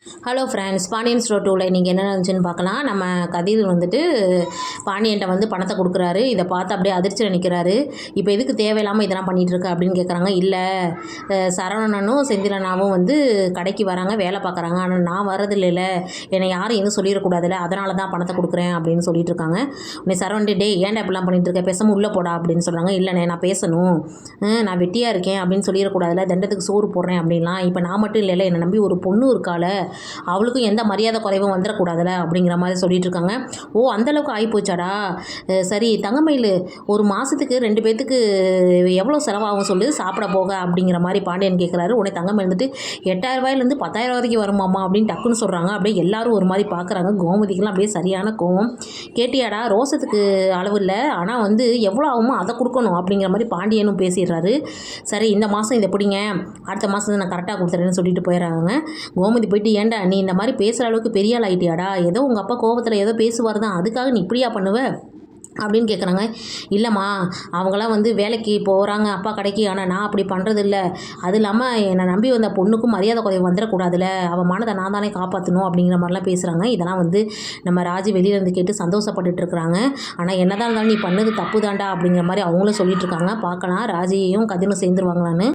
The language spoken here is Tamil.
ஹலோ ஃப்ரெண்ட்ஸ், பாண்டியன் ஸ்டோர் 2ல நீங்கள் என்ன நினச்சுன்னு பார்க்கலாம். நம்ம கதிர் வந்துட்டு பாண்டியன்ட்ட வந்து பணத்தை கொடுக்குறாரு. இதை பார்த்து அப்படியே அதிர்ச்சியில் நிற்கிறாரு. இப்போ எதுக்கு தேவையில்லாமல் இதெல்லாம் பண்ணிகிட்டு இருக்க அப்படின்னு கேட்குறாங்க. இல்லை, சரவணனும் செந்திலனாவும் வந்து கடைக்கு வராங்க, வேலை பார்க்குறாங்க. ஆனால் நான் வரதில்லைல்ல, என்னை யாரும் எதுவும் சொல்லிடக்கூடாதுல்ல, அதனால தான் பணத்தை கொடுக்குறேன் அப்படின்னு சொல்லிட்டு இருக்காங்க. உன்னை சரவணன் டே ஏன்டா இப்படிலாம் பண்ணிட்டு இருக்க, பேசாமல் உள்ளே போடா அப்படின்னு சொல்கிறாங்க. இல்லைண்ணே, நான் பேசணும், நான் வெட்டியாக இருக்கேன் அப்படின்னு சொல்லிடக்கூடாதுல்ல, தண்டத்துக்கு சோறு போடுறேன் அப்படின்லாம். இப்போ நான் மட்டும் இல்லைல்ல, என்னை நம்பி ஒரு பொண்ணு இருக்கால, அவளுக்கும் எந்த மரியாதை குறைவும் வந்துடக்கூடாதுல்ல அப்படிங்கிற மாதிரி சொல்லிட்டு இருக்காங்க. ஓ, அந்தளவுக்கு ஆகிப்போச்சாடா, சரி தங்கமயில், ஒரு மாதத்துக்கு 2 பேர்த்துக்கு எவ்வளோ செலவாகும் சொல்லு சாப்பிட போக அப்படிங்கிற மாதிரி பாண்டியன் கேட்குறாரு. உடனே தங்கமயில் வந்துட்டு 8,000 ரூபாயிலேருந்து 10,000 வரைக்கும் வருமாமா அப்படின்னு டக்குன்னு சொல்கிறாங்க. அப்படியே எல்லாரும் ஒரு மாதிரி பார்க்குறாங்க. கோமதிக்கெல்லாம் அப்படியே சரியான கோவம். கேட்டியாடா, ரோசத்துக்கு அளவு இல்லை, ஆனால் வந்து எவ்வளோ ஆகுமோ அதை கொடுக்கணும் அப்படிங்கிற மாதிரி பாண்டியனும் பேசிடுறாரு. சரி, இந்த மாதம் இதை பிடிங்க, அடுத்த மாதம் நான் கரெக்டாக கொடுத்துறேன்னு சொல்லிட்டு போயிடறாங்க. கோமதி போயிட்டு, ஏன்டா நீ இந்த மாதிரி பேசுகிற அளவுக்கு பெரிய ஆள் ஆகிட்டியாடா, ஏதோ உங்கள் அப்பா கோபத்தில் ஏதோ பேசுவார் தான், அதுக்காக நீ இப்படியா பண்ணுவ அப்படின்னு கேட்குறாங்க. இல்லைம்மா, அவங்களாம் வந்து வேலைக்கு போகிறாங்க அப்பா கடைக்கு, ஆனால் நான் அப்படி பண்ணுறதில்ல. அது இல்லாமல் என்னை நம்பி வந்த பொண்ணுக்கும் மரியாதை குறைவு வந்துடக்கூடாதுல்ல, அவன் மானத்தை நான் தானே காப்பாற்றணும் அப்படிங்கிற மாதிரிலாம் பேசுகிறாங்க. இதெல்லாம் வந்து நம்ம ராஜி வெளியிலேருந்து கேட்டு சந்தோஷப்பட்டுட்டு இருக்கிறாங்க. ஆனால் என்னதான் இருந்தாலும் நீ பண்ணது தப்பு தாண்டா அப்படிங்கிற மாதிரி அவங்களும் சொல்லிட்டு இருக்காங்க. பார்க்கலாம் ராஜியையும் கதிரும் சேர்ந்துருவாங்களான்னு.